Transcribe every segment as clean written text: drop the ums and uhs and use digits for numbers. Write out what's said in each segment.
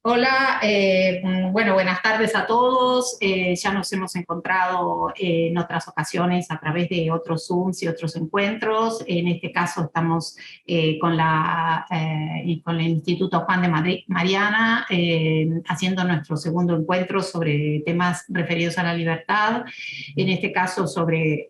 Hola, bueno, buenas tardes a todos. Ya nos hemos encontrado en otras ocasiones a través de otros Zooms y otros encuentros. En este caso estamos con el Instituto Juan de Mariana haciendo nuestro segundo encuentro sobre temas referidos a la libertad. En este caso sobre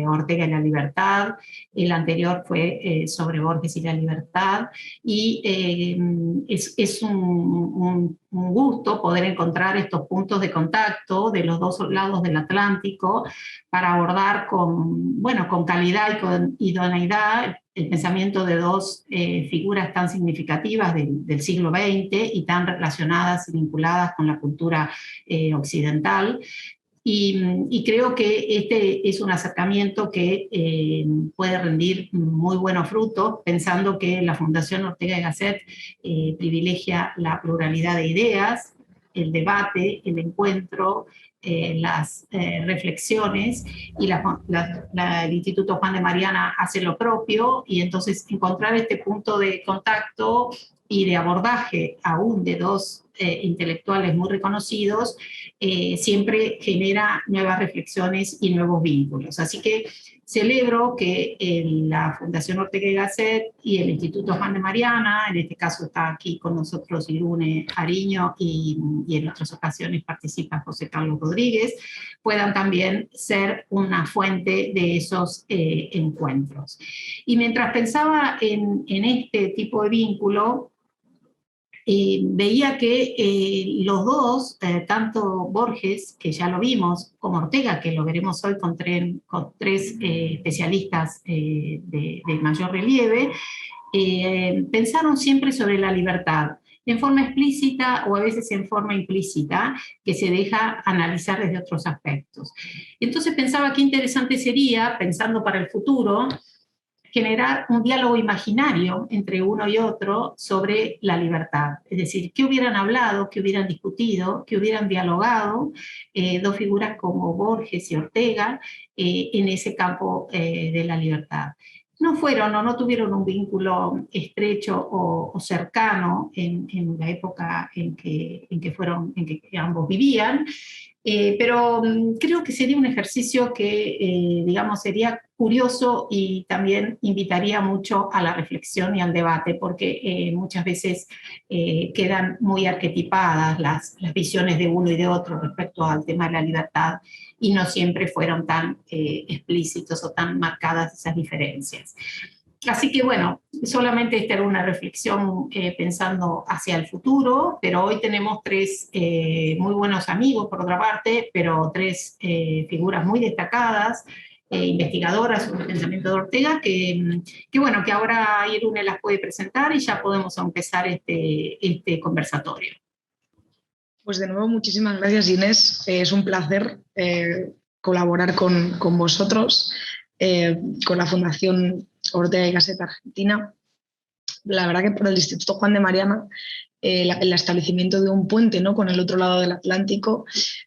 Ortega y la libertad. El anterior fue sobre Borges y la libertad. Y es un gusto poder encontrar estos puntos de contacto de los dos lados del Atlántico para abordar con calidad y con idoneidad el pensamiento de dos figuras tan significativas del siglo XX y tan relacionadas y vinculadas con la cultura occidental. Y creo que este es un acercamiento que puede rendir muy buenos frutos, pensando que la Fundación Ortega y Gasset privilegia la pluralidad de ideas, el debate, el encuentro, las reflexiones, y el Instituto Juan de Mariana hace lo propio, y entonces encontrar este punto de contacto y de abordaje aún de dos intelectuales muy reconocidos, siempre genera nuevas reflexiones y nuevos vínculos. Así que celebro que la Fundación Ortega y Gasset y el Instituto Juan de Mariana, en este caso está aquí con nosotros Irune Ariño y en otras ocasiones participa José Carlos Rodríguez, puedan también ser una fuente de esos encuentros. Y mientras pensaba en este tipo de vínculo, veía que los dos, tanto Borges, que ya lo vimos, como Ortega, que lo veremos hoy con tres especialistas de mayor relieve, pensaron siempre sobre la libertad, en forma explícita o a veces en forma implícita, que se deja analizar desde otros aspectos. Entonces pensaba qué interesante sería, pensando para el futuro, generar un diálogo imaginario entre uno y otro sobre la libertad. Es decir, qué hubieran hablado, qué hubieran discutido, qué hubieran dialogado dos figuras como Borges y Ortega en ese campo de la libertad. No fueron o no tuvieron un vínculo estrecho o cercano en la época en que ambos vivían, pero creo que sería un ejercicio que, digamos, sería curioso y también invitaría mucho a la reflexión y al debate, porque muchas veces quedan muy arquetipadas las visiones de uno y de otro respecto al tema de la libertad, y no siempre fueron tan explícitos o tan marcadas esas diferencias. Así que bueno, solamente esta era una reflexión pensando hacia el futuro, pero hoy tenemos tres muy buenos amigos, por otra parte, pero tres figuras muy destacadas, investigadoras sobre el pensamiento de Ortega, que bueno, que ahora Irune las puede presentar y ya podemos empezar este conversatorio. Pues de nuevo, muchísimas gracias, Inés. Es un placer colaborar con vosotros, con la Fundación Ortega y Gasset Argentina. La verdad que por el Instituto Juan de Mariana, el establecimiento de un puente, ¿no?, con el otro lado del Atlántico,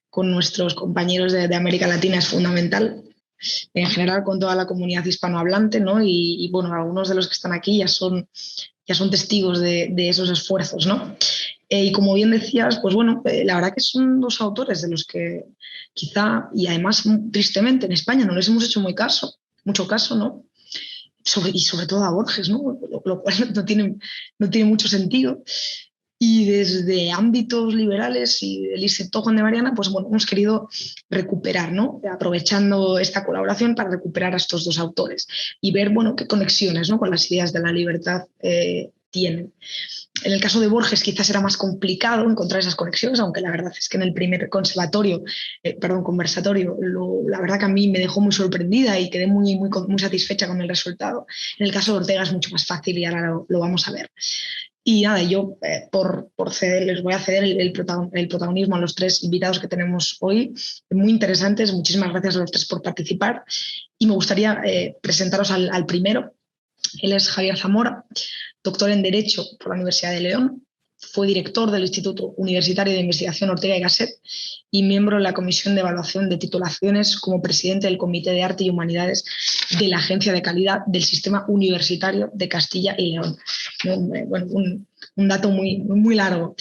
con nuestros compañeros de América Latina, es fundamental. En general, con toda la comunidad hispanohablante, ¿no? Y bueno, algunos de los que están aquí ya son testigos de esos esfuerzos, ¿no? Y como bien decías, pues bueno, la verdad que son dos autores de los que quizá, y además tristemente en España no les hemos hecho mucho caso, ¿no? Y sobre todo a Borges, ¿no? Lo cual no tiene mucho sentido. Y desde ámbitos liberales y del Instituto Juan de Mariana, pues bueno, hemos querido recuperar, ¿no?, aprovechando esta colaboración para recuperar a estos dos autores y ver, bueno, qué conexiones, ¿no?, con las ideas de la libertad tienen. En el caso de Borges quizás era más complicado encontrar esas conexiones, aunque la verdad es que en el primer conversatorio, la verdad que a mí me dejó muy sorprendida y quedé muy satisfecha con el resultado. En el caso de Ortega es mucho más fácil y ahora lo vamos a ver. Y nada, yo les voy a ceder el protagonismo a los tres invitados que tenemos hoy, muy interesantes. Muchísimas gracias a los tres por participar. Y me gustaría presentaros al primero. Él es Javier Zamora, doctor en Derecho por la Universidad de León, Fue director del Instituto Universitario de Investigación Ortega y Gasset y miembro de la Comisión de Evaluación de Titulaciones como presidente del Comité de Arte y Humanidades de la Agencia de Calidad del Sistema Universitario de Castilla y León. Bueno, un dato muy largo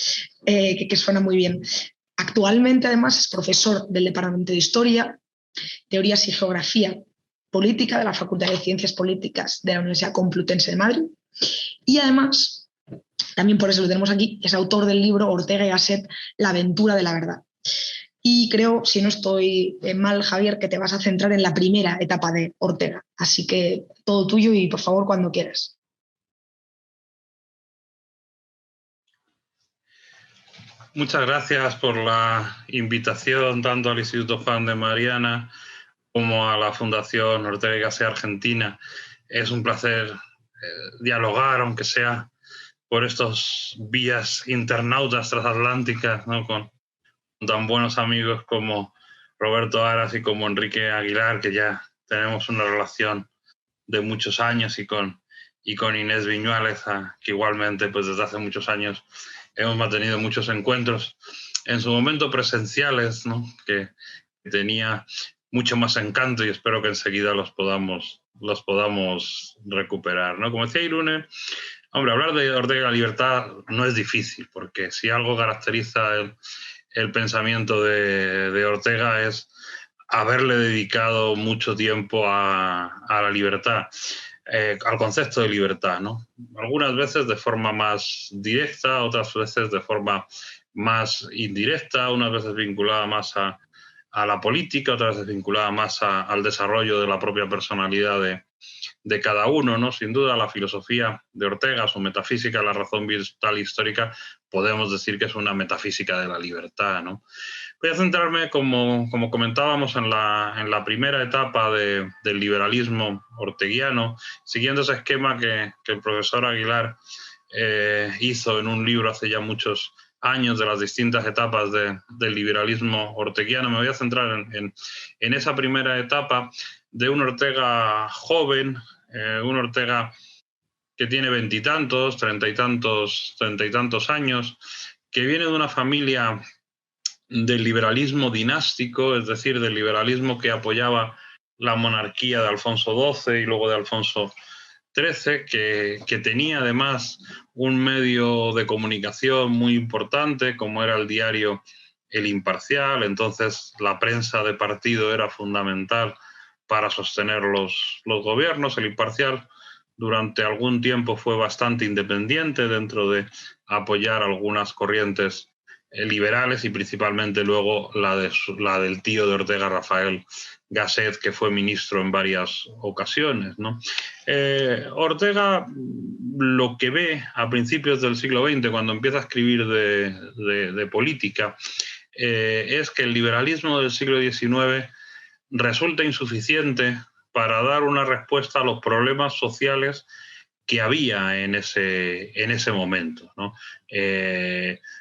que suena muy bien. Actualmente, además, es profesor del Departamento de Historia, Teorías y Geografía Política de la Facultad de Ciencias Políticas de la Universidad Complutense de Madrid y además, también por eso lo tenemos aquí, es autor del libro Ortega y Gasset, La aventura de la verdad. Y creo, si no estoy mal, Javier, que te vas a centrar en la primera etapa de Ortega. Así que todo tuyo y por favor cuando quieras. Muchas gracias por la invitación tanto al Instituto Juan de Mariana como a la Fundación Ortega y Gasset Argentina. Es un placer dialogar, aunque sea por estos vías internautas transatlánticas, ¿no? Con tan buenos amigos como Roberto Aras y como Enrique Aguilar, que ya tenemos una relación de muchos años, y con Inés Viñuales, que igualmente pues desde hace muchos años hemos mantenido muchos encuentros, en su momento presenciales, ¿no? Que tenía mucho más encanto y espero que enseguida los podamos recuperar, ¿no? Como decía Irune, hombre, hablar de Ortega y la libertad no es difícil, porque si algo caracteriza el pensamiento de Ortega es haberle dedicado mucho tiempo a la libertad, al concepto de libertad, ¿no? Algunas veces de forma más directa, otras veces de forma más indirecta, unas veces vinculada más a la política, otras veces vinculada más al desarrollo de la propia personalidad de cada uno, ¿no? Sin duda, la filosofía de Ortega, su metafísica, la razón vital histórica, podemos decir que es una metafísica de la libertad, ¿no? Voy a centrarme, como comentábamos, en la primera etapa del liberalismo orteguiano, siguiendo ese esquema que el profesor Aguilar hizo en un libro hace ya muchos años de las distintas etapas del liberalismo orteguiano. Me voy a centrar en esa primera etapa de un Ortega joven, un Ortega que tiene veintitantos, treinta y tantos años, que viene de una familia del liberalismo dinástico, es decir, del liberalismo que apoyaba la monarquía de Alfonso XII y luego de Alfonso XIII, que tenía además un medio de comunicación muy importante, como era el diario El Imparcial. Entonces la prensa de partido era fundamental para sostener los gobiernos. El Imparcial durante algún tiempo fue bastante independiente dentro de apoyar algunas corrientes liberales y principalmente luego la del tío de Ortega, Rafael Gasset, que fue ministro en varias ocasiones, ¿no? Ortega lo que ve a principios del siglo XX, cuando empieza a escribir de política, es que el liberalismo del siglo XIX resulta insuficiente para dar una respuesta a los problemas sociales que había en ese momento, ¿no?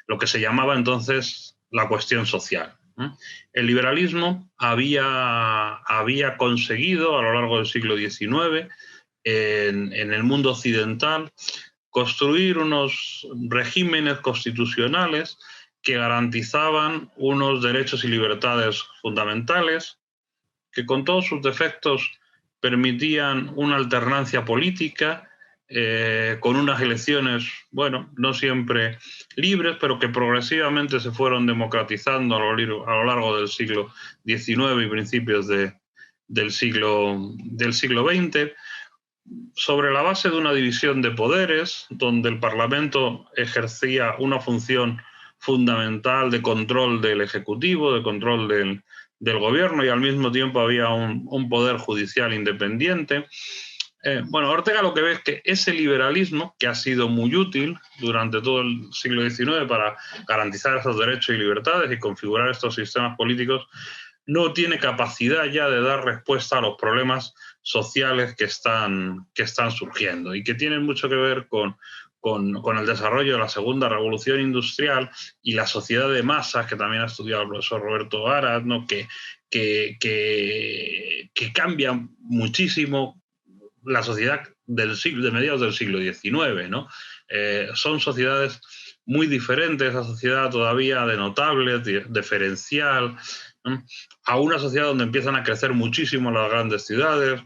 Lo que se llamaba entonces la cuestión social, ¿no? El liberalismo había conseguido a lo largo del siglo XIX en el mundo occidental construir unos regímenes constitucionales que garantizaban unos derechos y libertades fundamentales, que con todos sus defectos permitían una alternancia política, con unas elecciones, bueno, no siempre libres, pero que progresivamente se fueron democratizando a lo largo del siglo XIX y principios del siglo XX, sobre la base de una división de poderes, donde el Parlamento ejercía una función fundamental de control del Ejecutivo, de control del gobierno, y al mismo tiempo había un poder judicial independiente. Bueno, Ortega lo que ve es que ese liberalismo, que ha sido muy útil durante todo el siglo XIX para garantizar esos derechos y libertades y configurar estos sistemas políticos, no tiene capacidad ya de dar respuesta a los problemas sociales que están surgiendo y que tienen mucho que ver con el desarrollo de la segunda revolución industrial y la sociedad de masas, que también ha estudiado el profesor Roberto Aras, ¿no? que cambia muchísimo la sociedad de mediados del siglo XIX, ¿no? Son sociedades muy diferente, esa sociedad todavía de notables, diferencial, ¿no? A una sociedad donde empiezan a crecer muchísimo las grandes ciudades,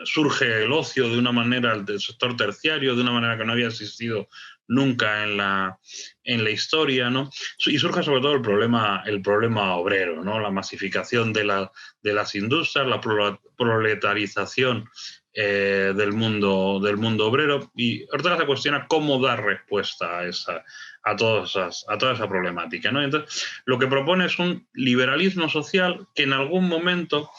surge el ocio de una manera, del sector terciario, de una manera que no había existido nunca en la historia, ¿no? Y surge sobre todo el problema obrero, ¿no? La masificación de las industrias, la proletarización del mundo obrero, y Ortega se cuestiona cómo dar respuesta a toda esa problemática, ¿no? Entonces, lo que propone es un liberalismo social que en algún momento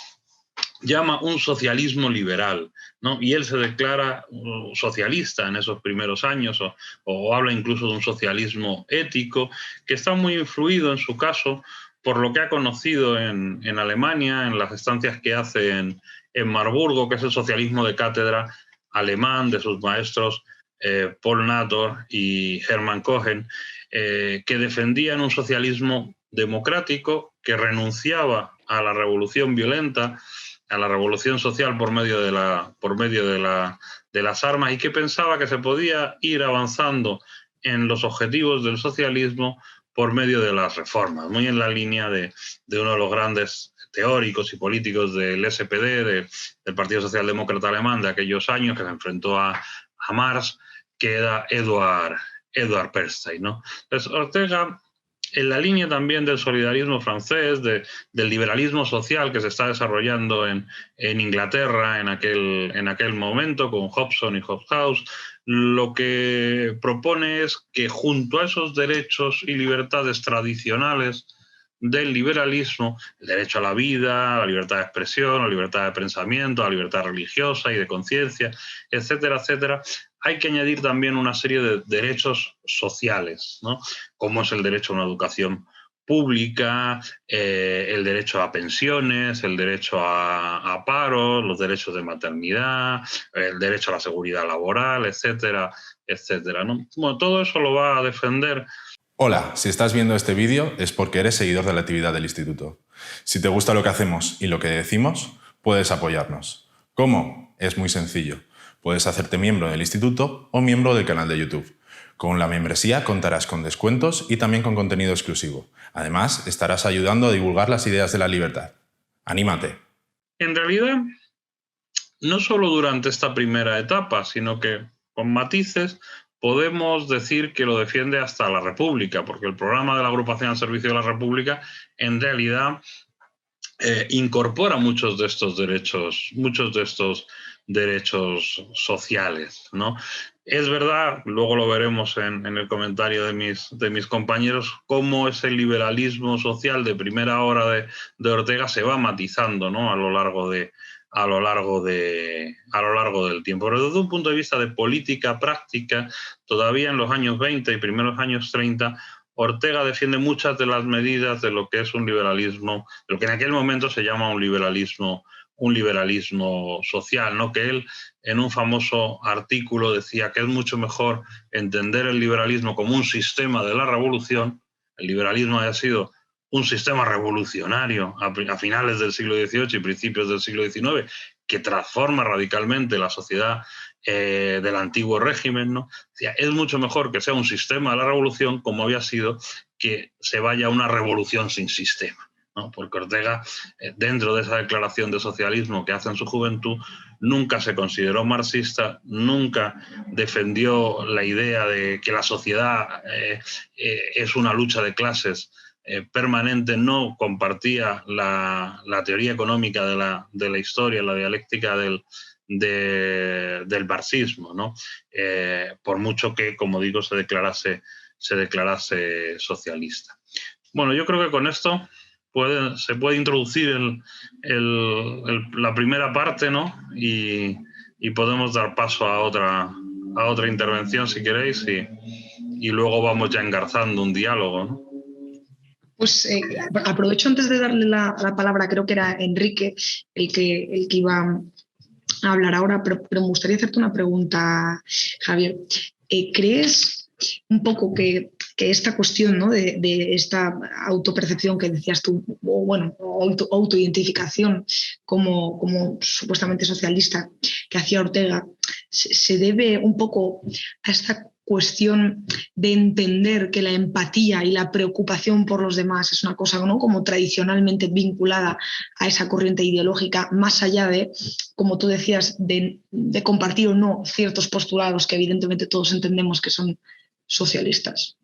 llama un socialismo liberal, ¿no? Y él se declara socialista en esos primeros años, o habla incluso de un socialismo ético, que está muy influido en su caso por lo que ha conocido en Alemania, en las estancias que hace en Marburgo, que es el socialismo de cátedra alemán de sus maestros Paul Nator y Hermann Cohen, que defendían un socialismo democrático que renunciaba a la revolución violenta, a la revolución social por medio de las armas, y que pensaba que se podía ir avanzando en los objetivos del socialismo por medio de las reformas, muy en la línea de uno de los grandes teóricos y políticos del SPD, del Partido Socialdemócrata Alemán de aquellos años, que se enfrentó a Marx, que era Eduard Bernstein, ¿no? Entonces, Ortega, en la línea también del solidarismo francés, del liberalismo social que se está desarrollando en Inglaterra en aquel momento, con Hobson y Hobhouse, lo que propone es que junto a esos derechos y libertades tradicionales del liberalismo, el derecho a la vida, la libertad de expresión, la libertad de pensamiento, la libertad religiosa y de conciencia, etcétera, etcétera, hay que añadir también una serie de derechos sociales, ¿no? Como es el derecho a una educación pública, el derecho a pensiones, el derecho a paro, los derechos de maternidad, el derecho a la seguridad laboral, etcétera, etcétera, ¿no? Bueno, todo eso lo va a defender. Hola, si estás viendo este vídeo es porque eres seguidor de la actividad del Instituto. Si te gusta lo que hacemos y lo que decimos, puedes apoyarnos. ¿Cómo? Es muy sencillo. Puedes hacerte miembro del Instituto o miembro del canal de YouTube. Con la membresía contarás con descuentos y también con contenido exclusivo. Además, estarás ayudando a divulgar las ideas de la libertad. ¡Anímate! En realidad, no solo durante esta primera etapa, sino que con matices podemos decir que lo defiende hasta la República, porque el programa de la Agrupación al Servicio de la República en realidad incorpora muchos de estos derechos sociales, ¿no? Es verdad, luego lo veremos en el comentario de mis compañeros, cómo ese liberalismo social de primera hora de Ortega se va matizando, ¿no? a lo largo del tiempo. Pero desde un punto de vista de política práctica, todavía en los años 20 y primeros años 30, Ortega defiende muchas de las medidas de lo que es un liberalismo, de lo que en aquel momento se llama un liberalismo social, ¿no? Que él, en un famoso artículo, decía que es mucho mejor entender el liberalismo como un sistema de la revolución. El liberalismo haya sido un sistema revolucionario a finales del siglo XVIII y principios del siglo XIX, que transforma radicalmente la sociedad del antiguo régimen, ¿no? O sea, es mucho mejor que sea un sistema de la revolución como había sido que se vaya a una revolución sin sistema, ¿no? Porque Ortega, dentro de esa declaración de socialismo que hace en su juventud, nunca se consideró marxista, nunca defendió la idea de que la sociedad es una lucha de clases permanente, no compartía la teoría económica de la historia, la dialéctica del marxismo, ¿no? Por mucho que, como digo, se declarase socialista. Bueno, yo creo que con esto se puede introducir la primera parte, ¿no? Y podemos dar paso a otra intervención, si queréis, y luego vamos ya engarzando un diálogo, ¿no? Pues aprovecho antes de darle la palabra, creo que era Enrique el que iba a hablar ahora, pero me gustaría hacerte una pregunta, Javier. ¿Crees un poco que esta cuestión, ¿no? de esta autopercepción que decías tú, o bueno, autoidentificación como supuestamente socialista que hacía Ortega, se debe un poco a esta cuestión de entender que la empatía y la preocupación por los demás es una cosa, ¿no?, como tradicionalmente vinculada a esa corriente ideológica, más allá de, como tú decías, de compartir o no ciertos postulados que evidentemente todos entendemos que son socialistas.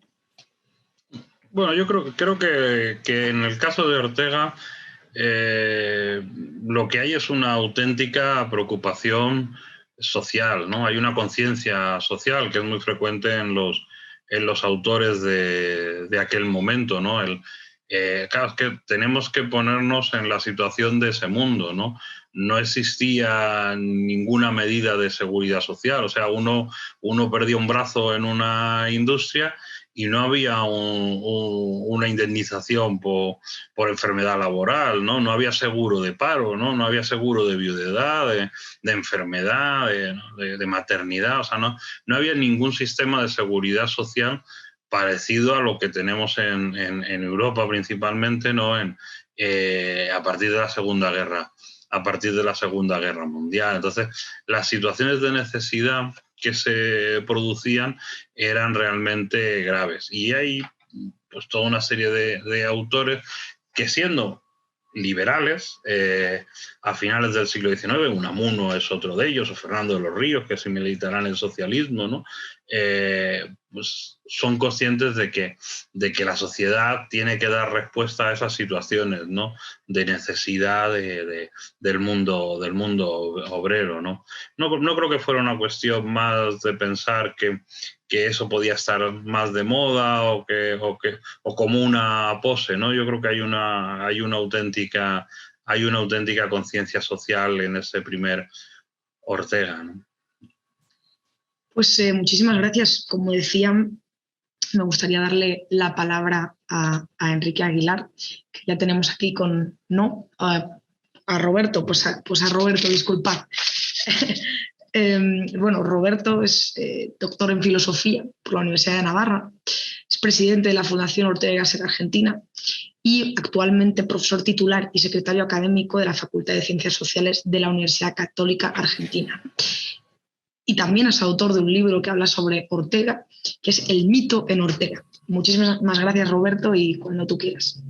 Bueno, yo creo que en el caso de Ortega lo que hay es una auténtica preocupación social, ¿no? Hay una conciencia social que es muy frecuente en los autores de aquel momento, ¿no? Claro, es que tenemos que ponernos en la situación de ese mundo, ¿no? No existía ninguna medida de seguridad social, o sea, uno perdía un brazo en una industria y no había una indemnización por enfermedad laboral, ¿no? No había seguro de paro, ¿no? No había seguro de viudedad, de enfermedad, de maternidad, o sea, no había ningún sistema de seguridad social parecido a lo que tenemos en Europa principalmente, ¿no? A partir de la Segunda Guerra Mundial. Entonces, las situaciones de necesidad que se producían eran realmente graves. Y hay pues toda una serie de autores que, siendo liberales, a finales del siglo XIX, Unamuno es otro de ellos, o Fernando de los Ríos, que se militarán el socialismo, ¿no? Pues son conscientes de que la sociedad tiene que dar respuesta a esas situaciones, ¿no?, de necesidad del mundo obrero, ¿no? No creo que fuera una cuestión más de pensar que eso podía estar más de moda o como una pose, ¿no? Yo creo que hay una auténtica conciencia social en ese primer Ortega, ¿no? Pues muchísimas gracias. Como decía, me gustaría darle la palabra a Enrique Aguilar, que ya tenemos aquí a Roberto, pues a Roberto, disculpad. Bueno, Roberto es doctor en filosofía por la Universidad de Navarra, es presidente de la Fundación Ortega y Gasset Argentina y actualmente profesor titular y secretario académico de la Facultad de Ciencias Sociales de la Universidad Católica Argentina. Y también es autor de un libro que habla sobre Ortega, que es El mito en Ortega. Muchísimas más gracias, Roberto, y cuando tú quieras.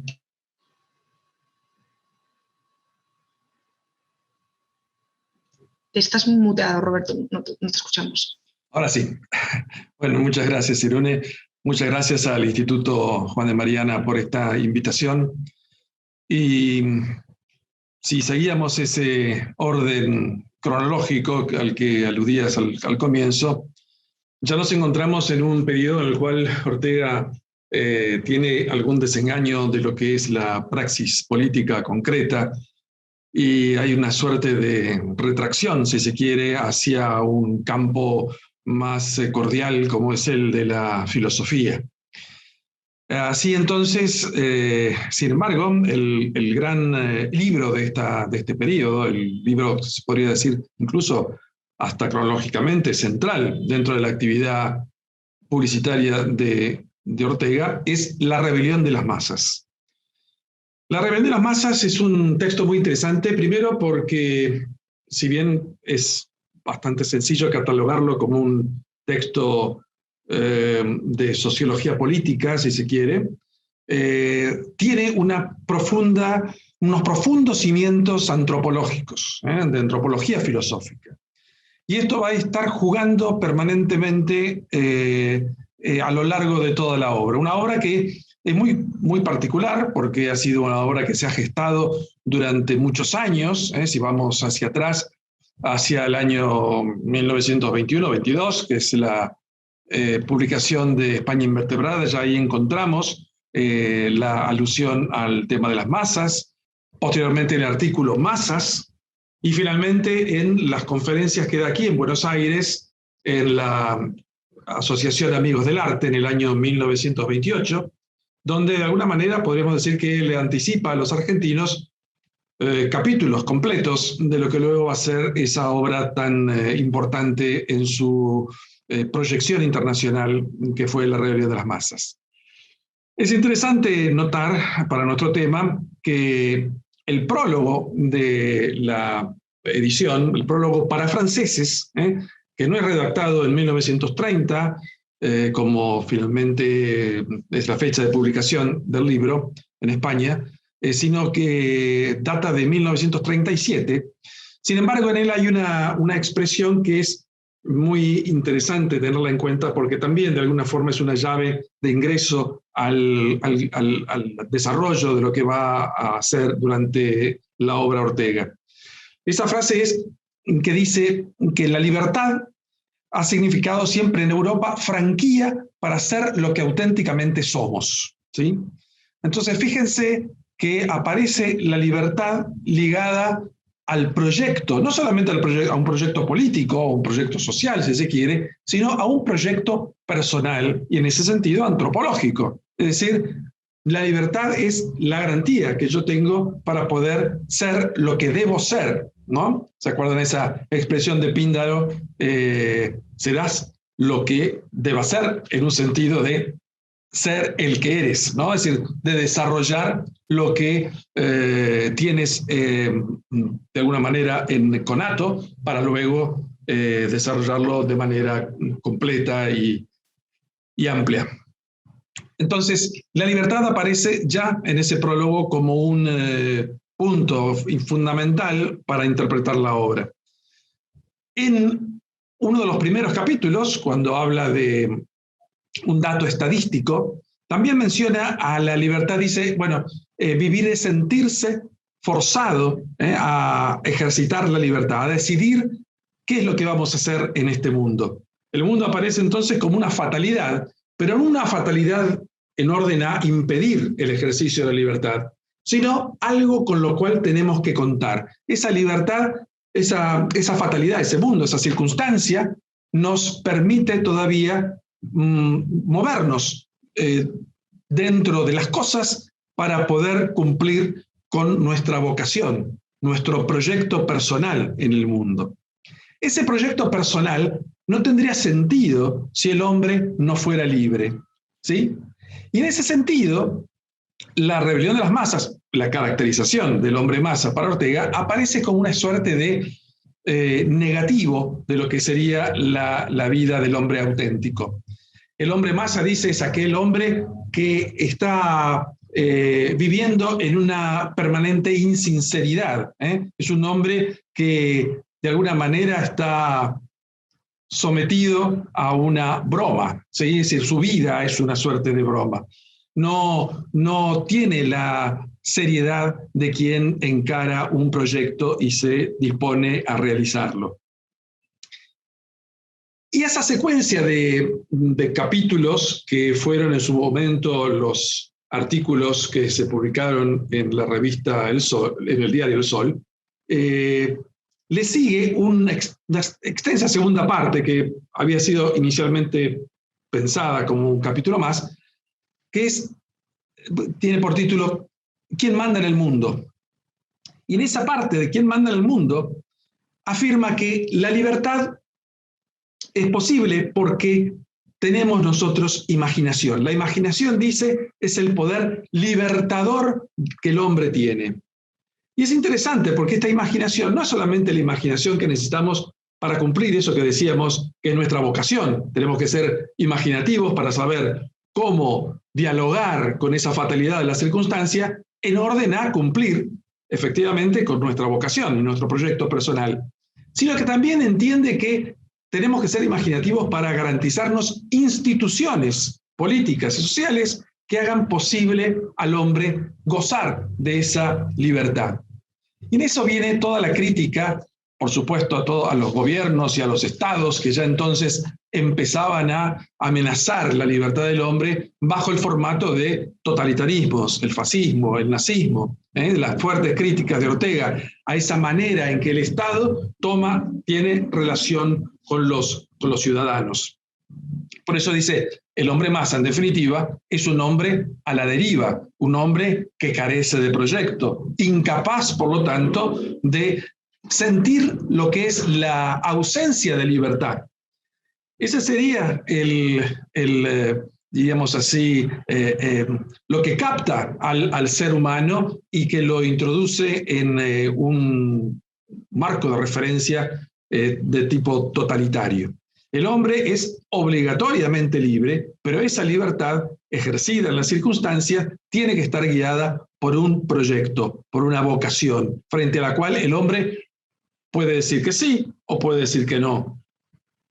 Estás muteado, Roberto, no te escuchamos. Ahora sí. Bueno, muchas gracias, Irune. Muchas gracias al Instituto Juan de Mariana por esta invitación. Y si seguíamos ese orden cronológico al que aludías al comienzo, ya nos encontramos en un periodo en el cual Ortega tiene algún desengaño de lo que es la praxis política concreta y hay una suerte de retracción, si se quiere, hacia un campo más cordial como es el de la filosofía. Así entonces, sin embargo, el gran libro de este periodo, el libro, se podría decir incluso hasta cronológicamente central dentro de la actividad publicitaria de Ortega, es La rebelión de las masas. La rebelión de las masas es un texto muy interesante, primero porque, si bien es bastante sencillo catalogarlo como un texto de sociología política, si se quiere, tiene unos profundos cimientos antropológicos, de antropología filosófica. Y esto va a estar jugando permanentemente a lo largo de toda la obra. Una obra que es muy, muy particular porque ha sido una obra que se ha gestado durante muchos años. Si vamos hacia atrás, hacia el año 1921-22, que es la publicación de España Invertebrada, ya ahí encontramos la alusión al tema de las masas, posteriormente el artículo Masas, y finalmente en las conferencias que da aquí en Buenos Aires, en la Asociación Amigos del Arte en el año 1928, donde de alguna manera podríamos decir que le anticipa a los argentinos capítulos completos de lo que luego va a ser esa obra tan importante en su proyección internacional, que fue La rebelión de las masas. Es interesante notar para nuestro tema que el prólogo de la edición, el prólogo para franceses, que no es redactado en 1930, como finalmente es la fecha de publicación del libro en España, sino que data de 1937. Sin embargo, en él hay una expresión que es muy interesante tenerla en cuenta porque también de alguna forma es una llave de ingreso al desarrollo de lo que va a hacer durante la obra Ortega. Esa frase es que dice que la libertad ha significado siempre en Europa franquía para ser lo que auténticamente somos, ¿sí? Entonces, fíjense que aparece la libertad ligada al proyecto, no solamente a un proyecto político o un proyecto social, si se quiere, sino a un proyecto personal y en ese sentido antropológico. Es decir, la libertad es la garantía que yo tengo para poder ser lo que debo ser, ¿no? ¿Se acuerdan esa expresión de Píndaro? Serás lo que debas ser, en un sentido de ser el que eres, ¿no? Es decir, de desarrollar lo que tienes de alguna manera en conato para luego desarrollarlo de manera completa y amplia. Entonces, la libertad aparece ya en ese prólogo como un punto fundamental para interpretar la obra. En uno de los primeros capítulos, cuando habla de un dato estadístico, también menciona a la libertad, dice, bueno, vivir es sentirse forzado a ejercitar la libertad, a decidir qué es lo que vamos a hacer en este mundo. El mundo aparece entonces como una fatalidad, pero no una fatalidad en orden a impedir el ejercicio de la libertad, sino algo con lo cual tenemos que contar. Esa libertad, esa fatalidad, ese mundo, esa circunstancia, nos permite todavía movernos dentro de las cosas para poder cumplir con nuestra vocación, nuestro proyecto personal en el mundo. Ese proyecto personal no tendría sentido si el hombre no fuera libre, ¿sí? Y en ese sentido, la rebelión de las masas, la caracterización del hombre masa para Ortega, aparece como una suerte de negativo de lo que sería la vida del hombre auténtico. El hombre masa, dice, es aquel hombre que está viviendo en una permanente insinceridad. Es un hombre que de alguna manera está sometido a una broma, ¿sí? Es decir, su vida es una suerte de broma. No tiene la seriedad de quien encara un proyecto y se dispone a realizarlo. Y esa secuencia de capítulos que fueron en su momento los artículos que se publicaron en la revista El Sol, en el diario El Sol, le sigue una extensa segunda parte que había sido inicialmente pensada como un capítulo más, que tiene por título ¿Quién manda en el mundo? Y en esa parte de ¿Quién manda en el mundo? Afirma que la libertad es posible porque tenemos nosotros imaginación. La imaginación, dice, es el poder libertador que el hombre tiene. Y es interesante porque esta imaginación no es solamente la imaginación que necesitamos para cumplir eso que decíamos que es nuestra vocación. Tenemos que ser imaginativos para saber cómo dialogar con esa fatalidad de la circunstancia en orden a cumplir efectivamente con nuestra vocación y nuestro proyecto personal, sino que también entiende que tenemos que ser imaginativos para garantizarnos instituciones políticas y sociales que hagan posible al hombre gozar de esa libertad. Y en eso viene toda la crítica, por supuesto, a los gobiernos y a los estados que ya entonces empezaban a amenazar la libertad del hombre bajo el formato de totalitarismos, el fascismo, el nazismo, las fuertes críticas de Ortega a esa manera en que el Estado tiene relación con los ciudadanos. Por eso dice, el hombre masa, en definitiva, es un hombre a la deriva, un hombre que carece de proyecto, incapaz, por lo tanto, de sentir lo que es la ausencia de libertad. Ese sería diríamos así, lo que capta al ser humano y que lo introduce en un marco de referencia de tipo totalitario. El hombre es obligatoriamente libre, pero esa libertad ejercida en las circunstancias tiene que estar guiada por un proyecto, por una vocación, frente a la cual el hombre puede decir que sí o puede decir que no,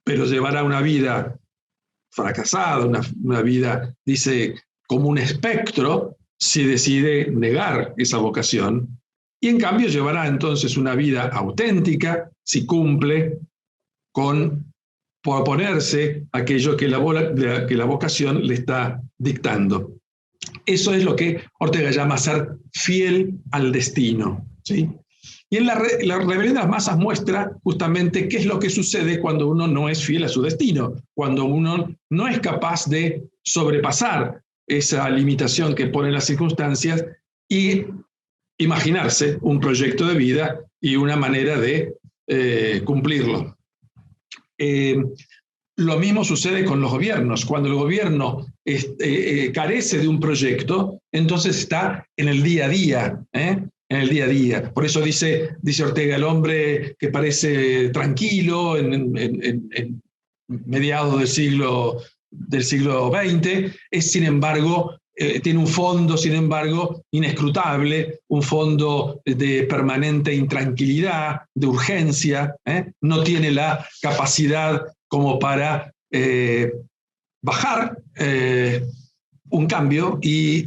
pero llevará una vida fracasada, una vida, dice, como un espectro, si decide negar esa vocación, y en cambio llevará entonces una vida auténtica si cumple con oponerse a aquello que la vocación le está dictando. Eso es lo que Ortega llama ser fiel al destino, ¿sí? Y en la rebelión de las masas muestra justamente qué es lo que sucede cuando uno no es fiel a su destino, cuando uno no es capaz de sobrepasar esa limitación que ponen las circunstancias y imaginarse un proyecto de vida y una manera de cumplirlo. Lo mismo sucede con los gobiernos. Cuando el gobierno carece de un proyecto, entonces está en el día a día, en el día a día. Por eso dice Ortega, el hombre que parece tranquilo en mediados del siglo XX, es sin embargo, tiene un fondo, sin embargo, inescrutable, un fondo de permanente intranquilidad, de urgencia, no tiene la capacidad como para bajar un cambio y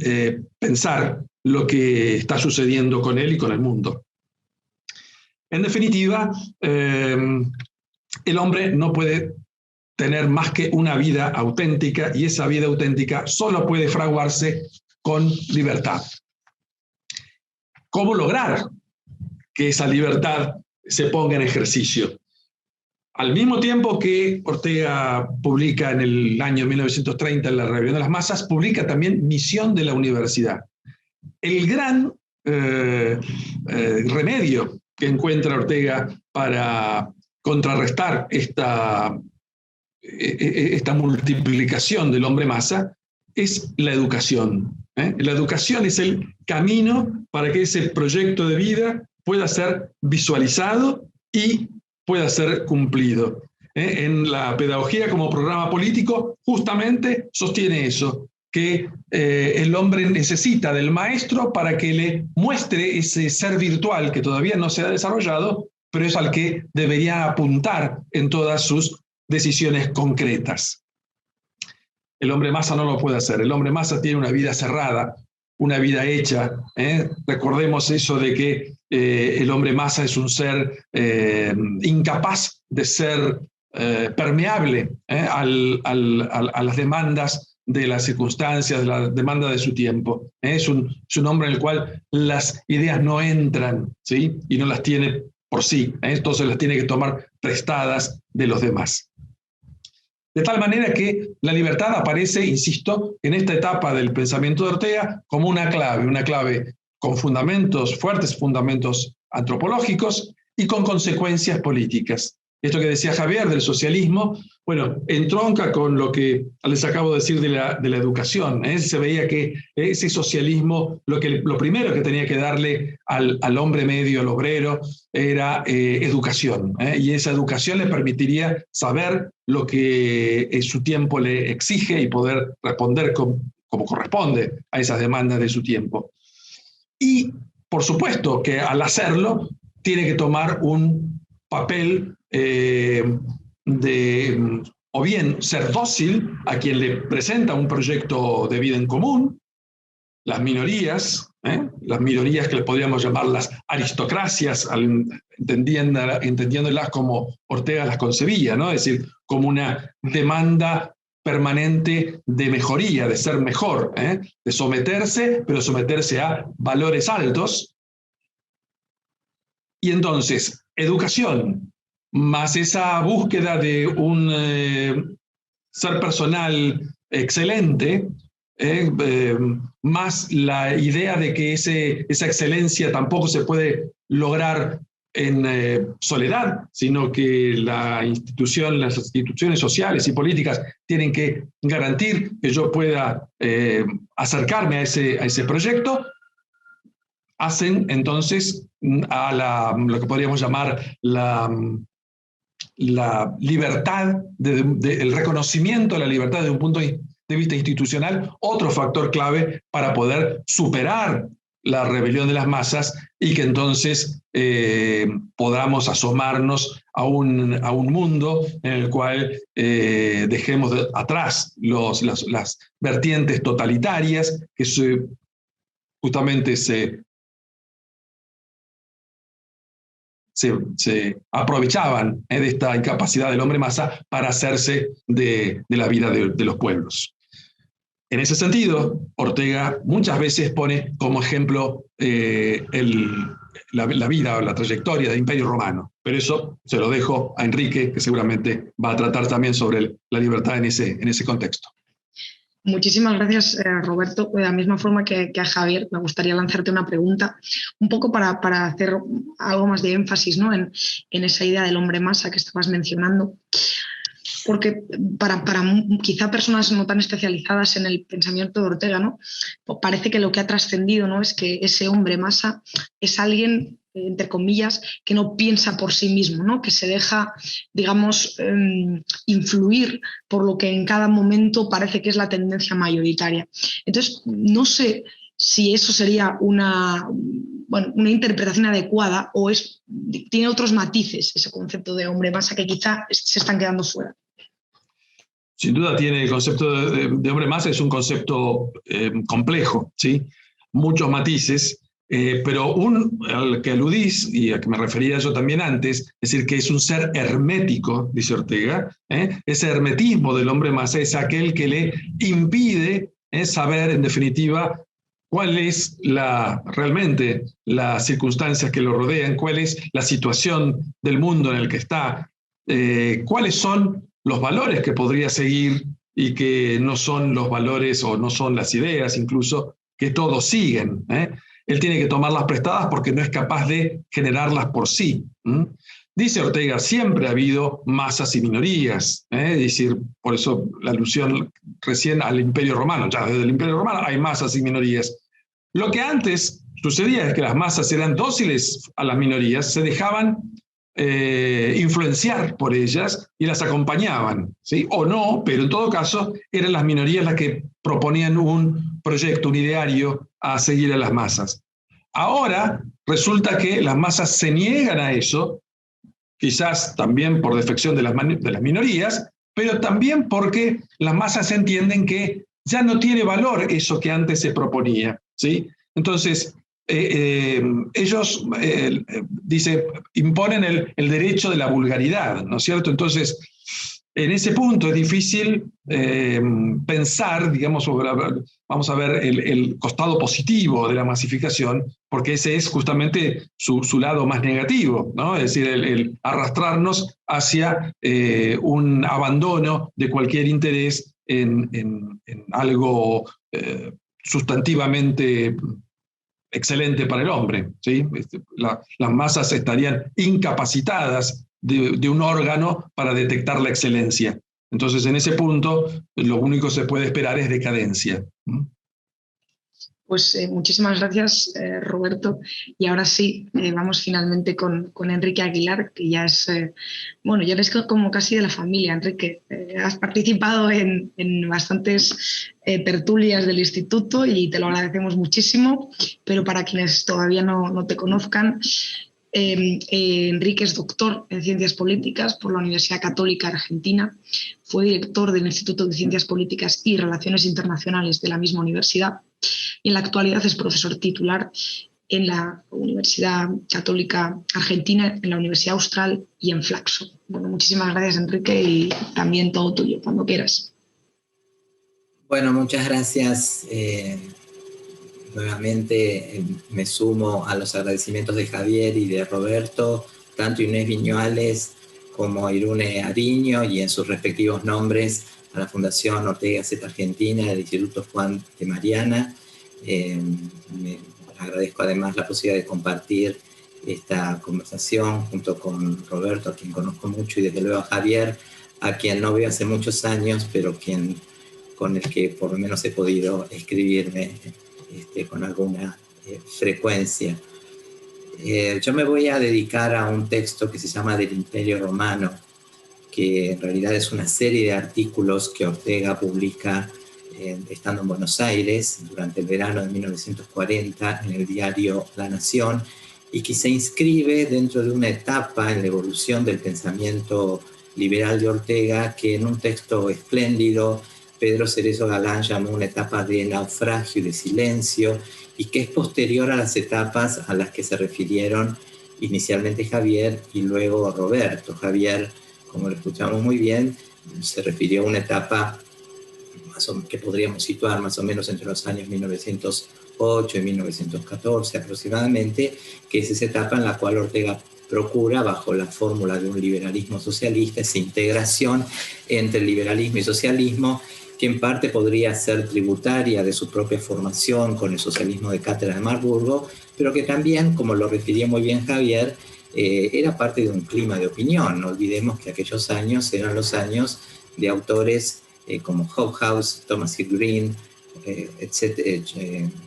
pensar lo que está sucediendo con él y con el mundo. En definitiva, el hombre no puede tener más que una vida auténtica, y esa vida auténtica solo puede fraguarse con libertad. ¿Cómo lograr que esa libertad se ponga en ejercicio? Al mismo tiempo que Ortega publica en el año 1930 en La Rebelión de las Masas, publica también Misión de la Universidad. El gran remedio que encuentra Ortega para contrarrestar esta multiplicación del hombre masa es la educación. La educación es el camino para que ese proyecto de vida pueda ser visualizado y pueda ser cumplido. En la pedagogía como programa político justamente sostiene eso, que el hombre necesita del maestro para que le muestre ese ser virtual que todavía no se ha desarrollado, pero es al que debería apuntar en todas sus decisiones concretas. El hombre masa no lo puede hacer. El hombre masa tiene una vida cerrada, una vida hecha. Recordemos eso de que el hombre masa es un ser incapaz de ser permeable a las demandas de las circunstancias, de la demanda de su tiempo. Es un hombre en el cual las ideas no entran, ¿sí? Y no las tiene por sí, entonces las tiene que tomar prestadas de los demás. De tal manera que la libertad aparece, insisto, en esta etapa del pensamiento de Ortega como una clave con fundamentos, fuertes fundamentos antropológicos y con consecuencias políticas. Esto que decía Javier del socialismo, bueno, entronca con lo que les acabo de decir de la educación. Se veía que ese socialismo, lo primero que tenía que darle al hombre medio, al obrero, era educación. Y esa educación le permitiría saber lo que su tiempo le exige y poder responder como corresponde a esas demandas de su tiempo. Y, por supuesto, que al hacerlo tiene que tomar un papel o bien ser dócil a quien le presenta un proyecto de vida en común, las minorías que le podríamos llamar las aristocracias, entendiéndolas como Ortega las concebía, ¿no? Es decir, como una demanda permanente de mejoría, de ser mejor, de someterse, pero someterse a valores altos. Y entonces, educación, más esa búsqueda de un ser personal excelente, más la idea de que esa excelencia tampoco se puede lograr en soledad, sino que las instituciones sociales y políticas tienen que garantir que yo pueda acercarme a ese proyecto, hacen entonces a lo que podríamos llamar la libertad, el reconocimiento de la libertad desde un punto de vista institucional, otro factor clave para poder superar la rebelión de las masas y que entonces podamos asomarnos a un mundo en el cual dejemos atrás las vertientes totalitarias que justamente se aprovechaban de esta incapacidad del hombre masa para hacerse de la vida de los pueblos. En ese sentido, Ortega muchas veces pone como ejemplo la vida o la trayectoria del Imperio Romano, pero eso se lo dejo a Enrique, que seguramente va a tratar también sobre la libertad en ese contexto. Muchísimas gracias, Roberto. De la misma forma que a Javier, me gustaría lanzarte una pregunta, un poco para hacer algo más de énfasis, ¿no? en esa idea del hombre masa que estabas mencionando. Porque para quizá personas no tan especializadas en el pensamiento de Ortega, ¿no? Parece que lo que ha trascendido, ¿no?, es que ese hombre masa es alguien, entre comillas, que no piensa por sí mismo, ¿no?, que se deja, digamos, influir por lo que en cada momento parece que es la tendencia mayoritaria. Entonces, no sé si eso sería una interpretación adecuada o tiene otros matices ese concepto de hombre masa que quizá se están quedando fuera. Sin duda tiene el concepto de hombre masa, es un concepto complejo, ¿sí? Muchos matices, pero al que aludís y al que me refería yo también antes, es decir, que es un ser hermético, dice Ortega, ese hermetismo del hombre masa es aquel que le impide saber, en definitiva, cuál es realmente las circunstancias que lo rodean, cuál es la situación del mundo en el que está, cuáles son los valores que podría seguir y que no son los valores o no son las ideas incluso que todos siguen. Él tiene que tomarlas prestadas porque no es capaz de generarlas por sí. Dice Ortega, siempre ha habido masas y minorías, es decir, por eso la alusión recién al Imperio Romano, ya desde el Imperio Romano hay masas y minorías. Lo que antes sucedía es que las masas eran dóciles a las minorías, se dejaban influenciar por ellas y las acompañaban, ¿sí? O no, pero en todo caso eran las minorías las que proponían un proyecto, un ideario a seguir a las masas. Ahora resulta que las masas se niegan a eso, quizás también por defección de las minorías, pero también porque las masas entienden que ya no tiene valor eso que antes se proponía, ¿sí? Entonces, ellos, dice, imponen el derecho de la vulgaridad, ¿no es cierto? Entonces, en ese punto es difícil pensar, digamos, vamos a ver el costado positivo de la masificación, porque ese es justamente su lado más negativo, ¿no? Es decir, el arrastrarnos hacia un abandono de cualquier interés en algo sustantivamente excelente para el hombre, ¿sí? Las masas estarían incapacitadas de un órgano para detectar la excelencia. Entonces, en ese punto, lo único que se puede esperar es decadencia. Pues muchísimas gracias, Roberto. Y ahora sí, vamos finalmente con Enrique Aguilar, que ya es, ya eres como casi de la familia, Enrique. Has participado en bastantes tertulias del instituto y te lo agradecemos muchísimo, pero para quienes todavía no te conozcan, Enrique es doctor en Ciencias Políticas por la Universidad Católica Argentina, fue director del Instituto de Ciencias Políticas y Relaciones Internacionales de la misma universidad y en la actualidad es profesor titular en la Universidad Católica Argentina, en la Universidad Austral y en Flaxo. Bueno, muchísimas gracias, Enrique, y también todo tuyo, cuando quieras. Bueno, muchas gracias. Nuevamente me sumo a los agradecimientos de Javier y de Roberto, tanto Inés Viñuales como Irune Ariño, y en sus respectivos nombres a la Fundación Ortega y Gasset Argentina, del Instituto Juan de Mariana. Me agradezco además la posibilidad de compartir esta conversación junto con Roberto, a quien conozco mucho, y desde luego a Javier, a quien no veo hace muchos años, pero con el que por lo menos he podido escribirme con alguna frecuencia. Yo me voy a dedicar a un texto que se llama Del Imperio Romano, que en realidad es una serie de artículos que Ortega publica estando en Buenos Aires durante el verano de 1940 en el diario La Nación, y que se inscribe dentro de una etapa en la evolución del pensamiento liberal de Ortega, que en un texto espléndido Pedro Cerezo Galán llamó una etapa de naufragio y de silencio, y que es posterior a las etapas a las que se refirieron inicialmente Javier y luego Roberto. Javier, como lo escuchamos muy bien, se refirió a una etapa que podríamos situar más o menos entre los años 1908 y 1914 aproximadamente, que es esa etapa en la cual Ortega procura, bajo la fórmula de un liberalismo socialista, esa integración entre liberalismo y socialismo, que en parte podría ser tributaria de su propia formación con el socialismo de Cátedra de Marburgo, pero que también, como lo refirió muy bien Javier, era parte de un clima de opinión. No olvidemos que aquellos años eran los años de autores como Hobhouse, Thomas Hill Green,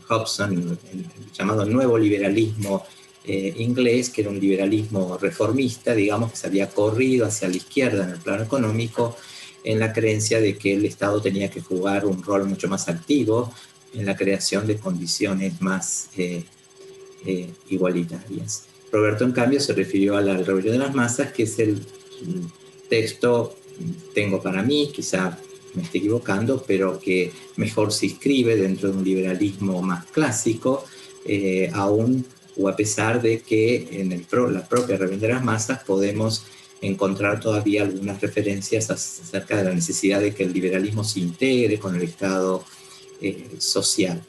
Hobson, el llamado nuevo liberalismo inglés, que era un liberalismo reformista, digamos, que se había corrido hacia la izquierda en el plano económico, en la creencia de que el Estado tenía que jugar un rol mucho más activo en la creación de condiciones más igualitarias. Roberto, en cambio, se refirió a la rebelión de las masas, que es el texto, tengo para mí, quizá me esté equivocando, pero que mejor se inscribe dentro de un liberalismo más clásico, aún o a pesar de que en la propia rebelión de las masas podemos encontrar todavía algunas referencias acerca de la necesidad de que el liberalismo se integre con el Estado social.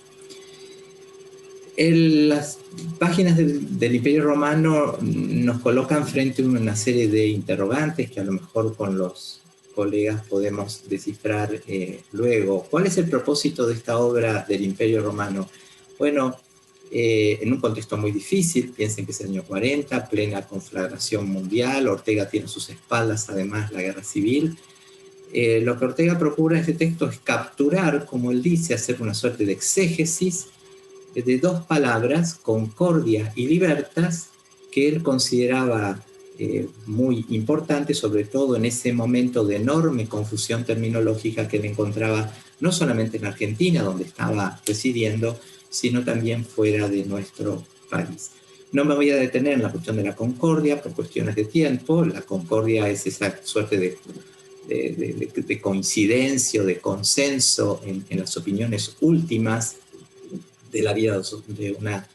Las páginas del Imperio Romano nos colocan frente a una serie de interrogantes que a lo mejor con los colegas podemos descifrar luego. ¿Cuál es el propósito de esta obra del Imperio Romano? Bueno, en un contexto muy difícil, piensen que es el año 40, plena conflagración mundial, Ortega tiene a sus espaldas además la guerra civil. Lo que Ortega procura en este texto es capturar, como él dice, hacer una suerte de exégesis de dos palabras, concordia y libertas, que él consideraba muy importante, sobre todo en ese momento de enorme confusión terminológica que él encontraba no solamente en Argentina, donde estaba residiendo, sino también fuera de nuestro país. No me voy a detener en la cuestión de la concordia por cuestiones de tiempo. La concordia es esa suerte de coincidencia o de consenso en las opiniones últimas de la vida de una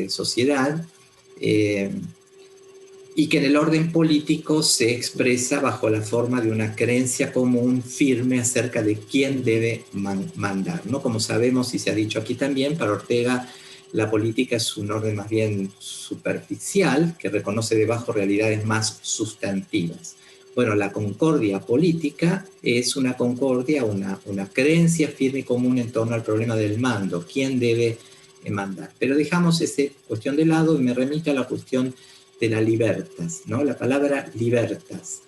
sociedad, y que en el orden político se expresa bajo la forma de una creencia común firme acerca de quién debe mandar, ¿no? Como sabemos y se ha dicho aquí también, para Ortega la política es un orden más bien superficial que reconoce debajo realidades más sustantivas. Bueno, la concordia política es una concordia, una creencia firme y común en torno al problema del mando, quién debe mandar. Pero dejamos esa cuestión de lado y me remito a la cuestión de la libertas, ¿no? La palabra libertas.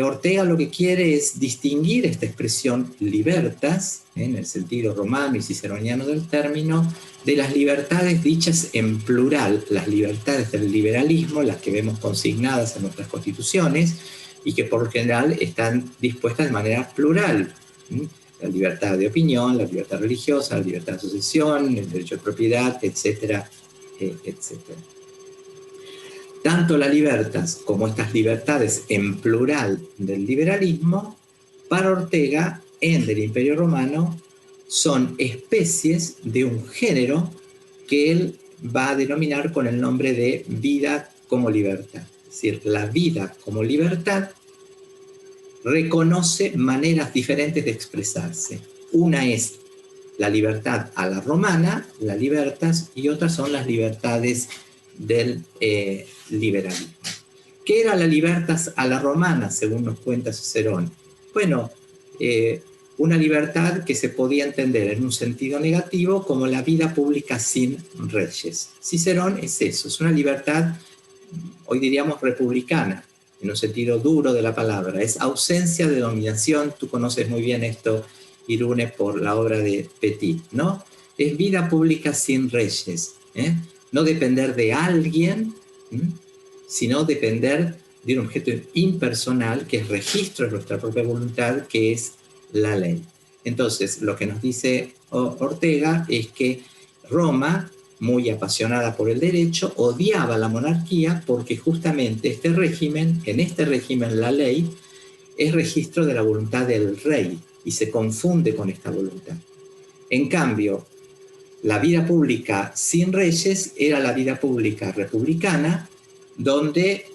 Ortega lo que quiere es distinguir esta expresión libertas, en el sentido romano y ciceroniano del término, de las libertades dichas en plural, las libertades del liberalismo, las que vemos consignadas en nuestras constituciones y que por lo general están dispuestas de manera plural. La libertad de opinión, la libertad religiosa, la libertad de asociación, el derecho de propiedad, etcétera, etcétera. Tanto la libertas como estas libertades en plural del liberalismo, para Ortega, en el Imperio Romano, son especies de un género que él va a denominar con el nombre de vida como libertad. Es decir, la vida como libertad reconoce maneras diferentes de expresarse. Una es la libertad a la romana, la libertas, y otras son las libertades del liberalismo. ¿Qué era la libertas a la romana, según nos cuenta Cicerón? Bueno, una libertad que se podía entender en un sentido negativo como la vida pública sin reyes. Cicerón es eso, es una libertad, hoy diríamos republicana, en un sentido duro de la palabra, es ausencia de dominación. Tú conoces muy bien esto, Irune, por la obra de Petit, ¿no? Es vida pública sin reyes, no depender de alguien, sino depender de un objeto impersonal, que es registro de nuestra propia voluntad, que es la ley. Entonces, lo que nos dice Ortega es que Roma, muy apasionada por el derecho, odiaba la monarquía porque justamente en este régimen la ley es registro de la voluntad del rey y se confunde con esta voluntad. En cambio, la vida pública sin reyes era la vida pública republicana, donde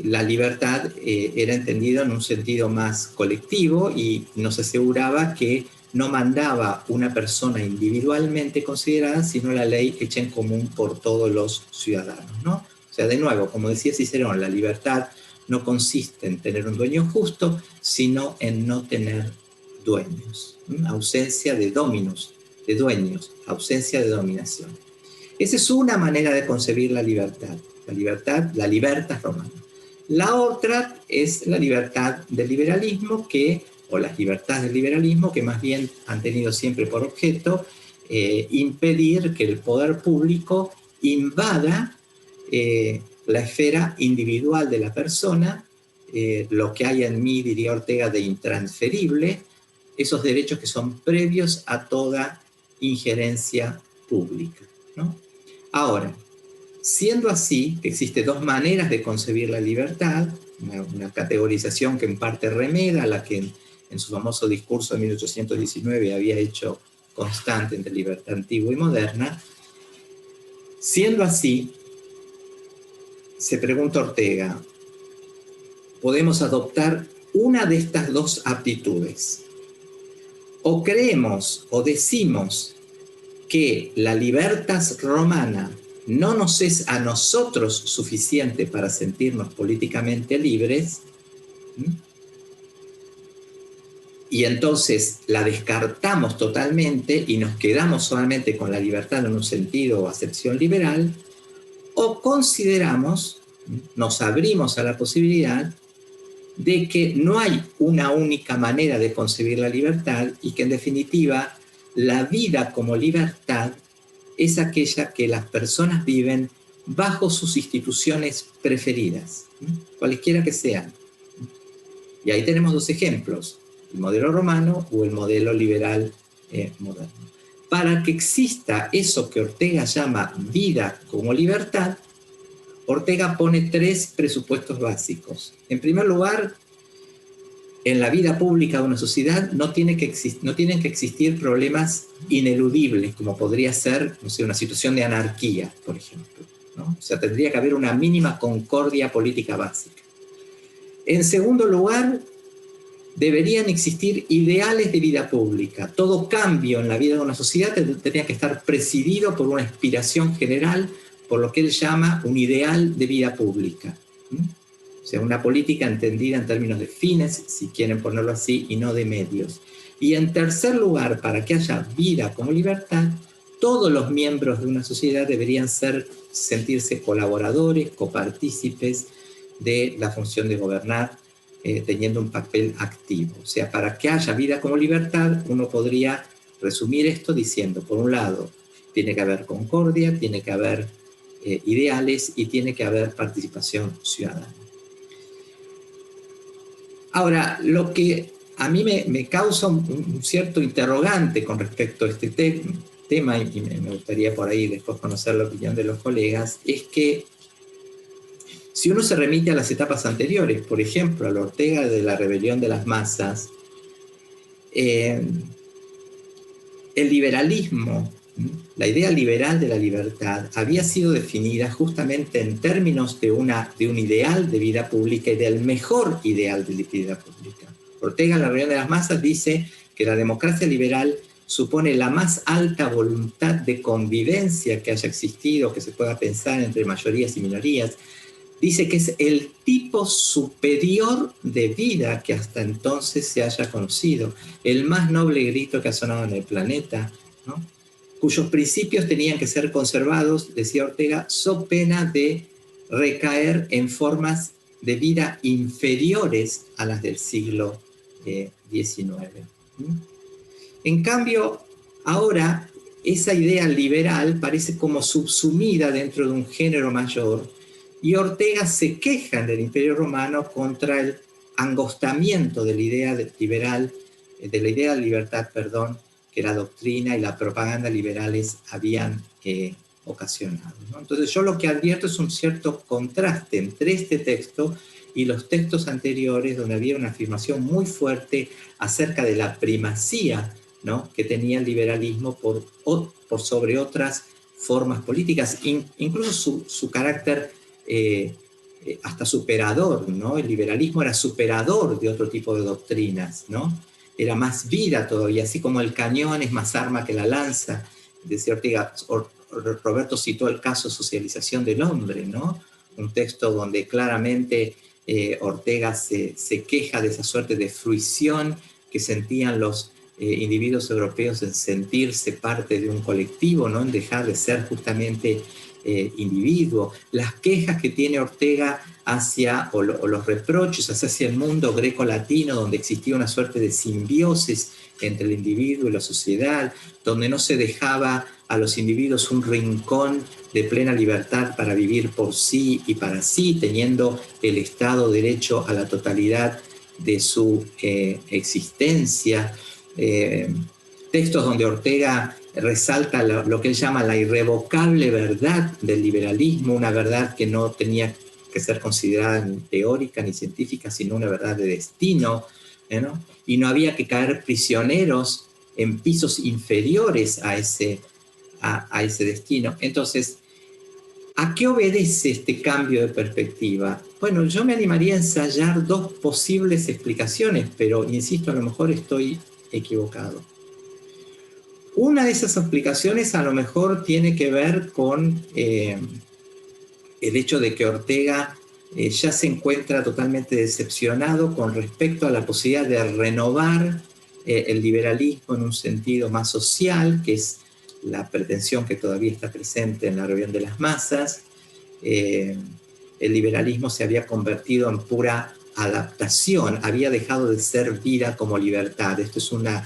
la libertad era entendida en un sentido más colectivo y nos aseguraba que no mandaba una persona individualmente considerada, sino la ley hecha en común por todos los ciudadanos, ¿no? O sea, de nuevo, como decía Cicerón, la libertad no consiste en tener un dueño justo, sino en no tener dueños. Ausencia de dominus, de dueños, ausencia de dominación. Esa es una manera de concebir la libertad, la libertas romana. La otra es la libertad del liberalismo, o las libertades del liberalismo, que más bien han tenido siempre por objeto impedir que el poder público invada la esfera individual de la persona, lo que hay en mí, diría Ortega, de intransferible, esos derechos que son previos a toda injerencia pública, ¿no? Ahora, siendo así, existen dos maneras de concebir la libertad, una categorización que en parte remeda a la que en su famoso discurso de 1819 había hecho Constante entre libertad antigua y moderna. Siendo así, se pregunta Ortega, ¿podemos adoptar una de estas dos aptitudes? O creemos o decimos que la libertas romana no nos es a nosotros suficiente para sentirnos políticamente libres, y entonces la descartamos totalmente y nos quedamos solamente con la libertad en un sentido o acepción liberal, o consideramos, nos abrimos a la posibilidad de que no hay una única manera de concebir la libertad y que en definitiva la vida como libertad es aquella que las personas viven bajo sus instituciones preferidas, cualesquiera que sean. Y ahí tenemos dos ejemplos, el modelo romano o el modelo liberal moderno. Para que exista eso que Ortega llama vida como libertad, Ortega pone tres presupuestos básicos. En primer lugar, en la vida pública de una sociedad no tienen que existir problemas ineludibles, como podría ser, no sé, una situación de anarquía, por ejemplo, ¿no? O sea, tendría que haber una mínima concordia política básica. En segundo lugar, deberían existir ideales de vida pública. Todo cambio en la vida de una sociedad tendría que estar presidido por una inspiración general, por lo que él llama un ideal de vida pública. O sea, una política entendida en términos de fines, si quieren ponerlo así, y no de medios. Y en tercer lugar, para que haya vida como libertad, todos los miembros de una sociedad deberían sentirse colaboradores, copartícipes de la función de gobernar, teniendo un papel activo. O sea, para que haya vida como libertad, uno podría resumir esto diciendo, por un lado, tiene que haber concordia, tiene que haber ideales y tiene que haber participación ciudadana. Ahora, lo que a mí me causa un cierto interrogante con respecto a este tema, y me gustaría por ahí después conocer la opinión de los colegas, es que si uno se remite a las etapas anteriores, por ejemplo, a la Ortega de la rebelión de las masas, el liberalismo, la idea liberal de la libertad, había sido definida justamente en términos de un ideal de vida pública y del mejor ideal de vida pública. Ortega en la rebelión de las masas dice que la democracia liberal supone la más alta voluntad de convivencia que haya existido, que se pueda pensar entre mayorías y minorías. Dice que es el tipo superior de vida que hasta entonces se haya conocido, el más noble grito que ha sonado en el planeta, ¿no? Cuyos principios tenían que ser conservados, decía Ortega, so pena de recaer en formas de vida inferiores a las del siglo XIX. En cambio, ahora esa idea liberal parece como subsumida dentro de un género mayor Y Ortega se queja del Imperio Romano contra el angostamiento de la idea liberal, de la idea de libertad, que la doctrina y la propaganda liberales habían ocasionado, ¿no? Entonces yo lo que advierto es un cierto contraste entre este texto y los textos anteriores, donde había una afirmación muy fuerte acerca de la primacía, ¿no?, que tenía el liberalismo por sobre otras formas políticas, incluso su carácter hasta superador, ¿no? El liberalismo era superador de otro tipo de doctrinas, ¿no? Era más vida todavía, así como el cañón es más arma que la lanza, decía Ortega. Roberto citó el caso Socialización del Hombre, ¿no? Un texto donde claramente Ortega se queja de esa suerte de fruición que sentían los individuos europeos en sentirse parte de un colectivo, ¿no?, en dejar de ser justamente individuo. Las quejas que tiene Ortega hacia, o los reproches hacia el mundo greco-latino, donde existía una suerte de simbiosis entre el individuo y la sociedad, donde no se dejaba a los individuos un rincón de plena libertad para vivir por sí y para sí, teniendo el Estado derecho a la totalidad de su existencia. Textos donde Ortega resalta lo que él llama la irrevocable verdad del liberalismo, una verdad que no tenía que ser considerada ni teórica ni científica, sino una verdad de destino, ¿no? Y no había que caer prisioneros en pisos inferiores a ese destino. Entonces, ¿a qué obedece este cambio de perspectiva? Bueno, yo me animaría a ensayar dos posibles explicaciones, pero insisto, a lo mejor estoy equivocado. Una de esas explicaciones a lo mejor tiene que ver con el hecho de que Ortega ya se encuentra totalmente decepcionado con respecto a la posibilidad de renovar el liberalismo en un sentido más social, que es la pretensión que todavía está presente en la rebelión de las masas. El liberalismo se había convertido en pura adaptación, había dejado de ser vida como libertad. Esto es una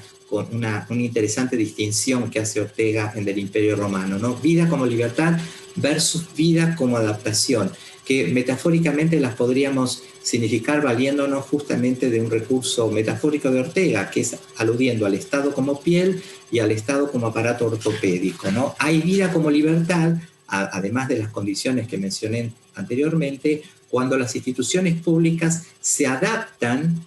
interesante distinción que hace Ortega en el Imperio Romano, ¿no? Vida como libertad versus vida como adaptación, que metafóricamente las podríamos significar valiéndonos justamente de un recurso metafórico de Ortega, que es aludiendo al Estado como piel y al Estado como aparato ortopédico, ¿no? Hay vida como libertad, además de las condiciones que mencioné anteriormente, cuando las instituciones públicas se adaptan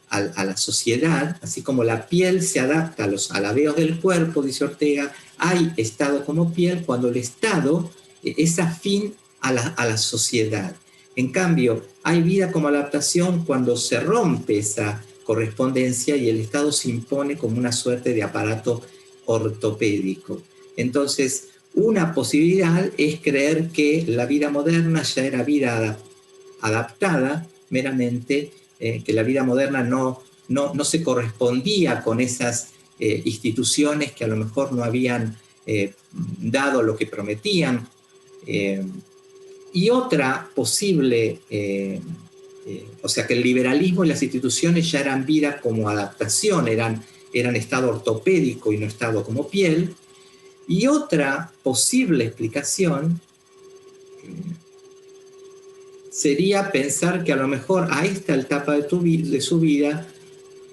a la sociedad, así como la piel se adapta a los alabeos del cuerpo, dice Ortega. Hay Estado como piel cuando el Estado es afín a la sociedad. En cambio, hay vida como adaptación cuando se rompe esa correspondencia y el Estado se impone como una suerte de aparato ortopédico. Entonces, una posibilidad es creer que la vida moderna ya era vida adaptada meramente, que la vida moderna no se correspondía con esas instituciones que a lo mejor no habían dado lo que prometían. Y otra posible, o sea, que el liberalismo y las instituciones ya eran vida como adaptación, eran Estado ortopédico y no Estado como piel. Y otra posible explicación sería pensar que a lo mejor a esta etapa de su vida,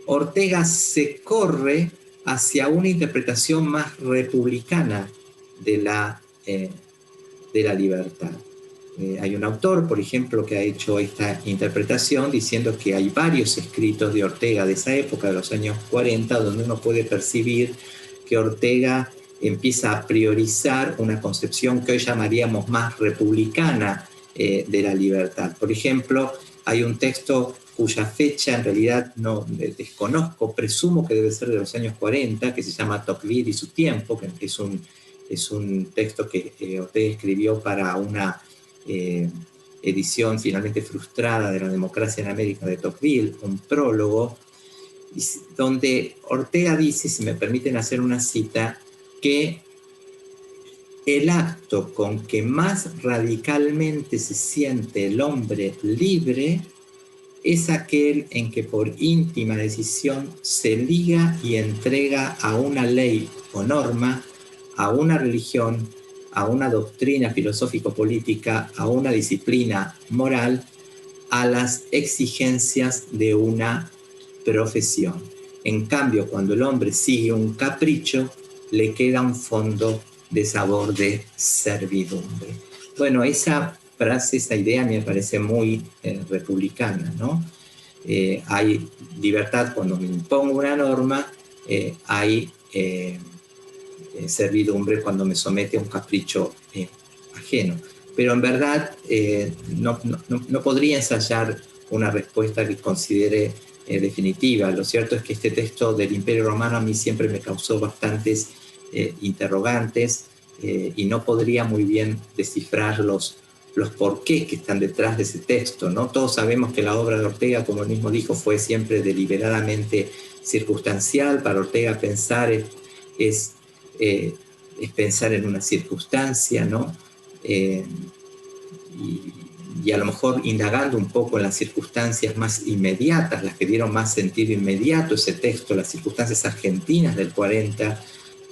Ortega se corre hacia una interpretación más republicana de la libertad. Hay un autor, por ejemplo, que ha hecho esta interpretación diciendo que hay varios escritos de Ortega de esa época, de los años 40, donde uno puede percibir que Ortega empieza a priorizar una concepción que hoy llamaríamos más republicana de la libertad. Por ejemplo, hay un texto cuya fecha en realidad no desconozco, presumo que debe ser de los años 40, que se llama Tocqueville y su tiempo, que es un texto que Ortega escribió para una edición finalmente frustrada de La democracia en América de Tocqueville, un prólogo, donde Ortega dice, si me permiten hacer una cita, que el acto con que más radicalmente se siente el hombre libre es aquel en que por íntima decisión se liga y entrega a una ley o norma, a una religión, a una doctrina filosófico-política, a una disciplina moral, a las exigencias de una profesión. En cambio, cuando el hombre sigue un capricho, le queda un fondo de sabor de servidumbre. Bueno, esa frase, esa idea me parece muy republicana, ¿no? Hay libertad cuando me impongo una norma, hay servidumbre cuando me somete a un capricho ajeno. Pero en verdad no podría ensayar una respuesta que considere definitiva. Lo cierto es que este texto del Imperio Romano a mí siempre me causó bastantes interrogantes y no podría muy bien descifrar los porqués que están detrás de ese texto, ¿no? Todos sabemos que la obra de Ortega, como él mismo dijo, fue siempre deliberadamente circunstancial. Para Ortega pensar es pensar en una circunstancia, ¿no? Y a lo mejor indagando un poco en las circunstancias más inmediatas, las que dieron más sentido inmediato ese texto, las circunstancias argentinas del 40,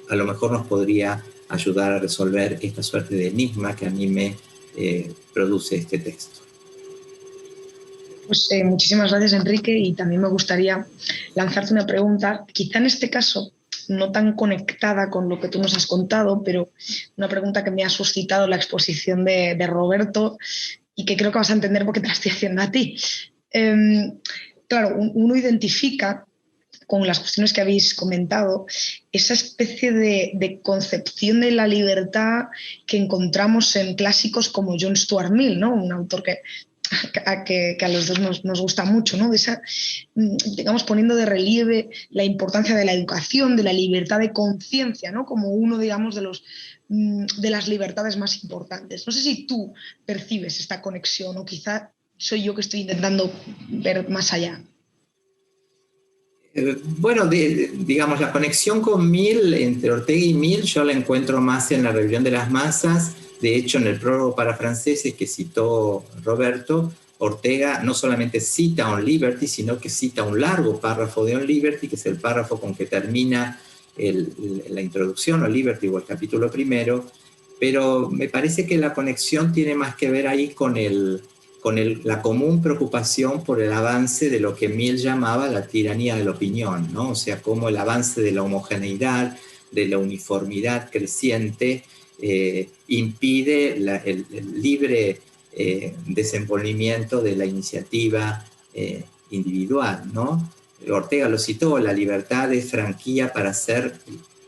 a lo mejor nos podría ayudar a resolver esta suerte de enigma que a mí me produce este texto. Pues muchísimas gracias, Enrique, y también me gustaría lanzarte una pregunta, quizá en este caso no tan conectada con lo que tú nos has contado, pero una pregunta que me ha suscitado la exposición de Roberto y que creo que vas a entender porque te la estoy haciendo a ti. Claro, uno identifica con las cuestiones que habéis comentado, esa especie de concepción de la libertad que encontramos en clásicos como John Stuart Mill, ¿no? Un autor que a los dos nos gusta mucho, ¿no? De esa, digamos, poniendo de relieve la importancia de la educación, de la libertad de conciencia, ¿no? Como uno, digamos, de las libertades más importantes. No sé si tú percibes esta conexión o quizá soy yo que estoy intentando ver más allá. Bueno, digamos, la conexión con Mill, entre Ortega y Mill, yo la encuentro más en La rebelión de las masas. De hecho, en el prólogo para franceses que citó Roberto, Ortega no solamente cita On Liberty, sino que cita un largo párrafo de On Liberty, que es el párrafo con que termina la introducción On Liberty o el capítulo primero, pero me parece que la conexión tiene más que ver ahí con la común preocupación por el avance de lo que Mill llamaba la tiranía de la opinión, ¿no? O sea, cómo el avance de la homogeneidad, de la uniformidad creciente, impide el libre desenvolvimiento de la iniciativa individual, ¿no? Ortega lo citó, la libertad es franquía para ser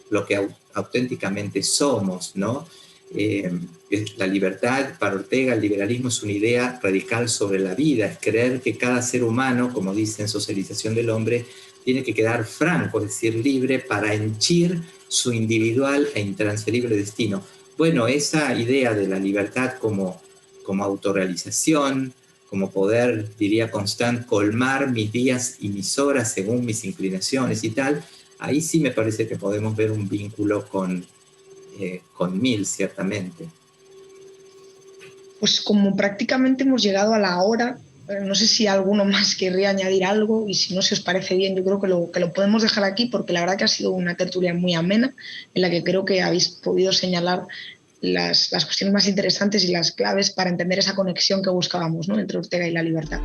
lo que auténticamente somos, ¿no? La libertad, para Ortega, el liberalismo es una idea radical sobre la vida, es creer que cada ser humano, como dice en Socialización del Hombre, tiene que quedar franco, es decir, libre para henchir su individual e intransferible destino. Bueno, esa idea de la libertad como autorrealización, como poder, diría Constant, colmar mis días y mis horas según mis inclinaciones y tal, ahí sí me parece que podemos ver un vínculo con Mill, ciertamente. Pues como prácticamente hemos llegado a la hora, no sé si alguno más querría añadir algo y si no, si os parece bien, yo creo que lo podemos dejar aquí porque la verdad que ha sido una tertulia muy amena en la que creo que habéis podido señalar las cuestiones más interesantes y las claves para entender esa conexión que buscábamos, ¿no? Entre Ortega y la libertad.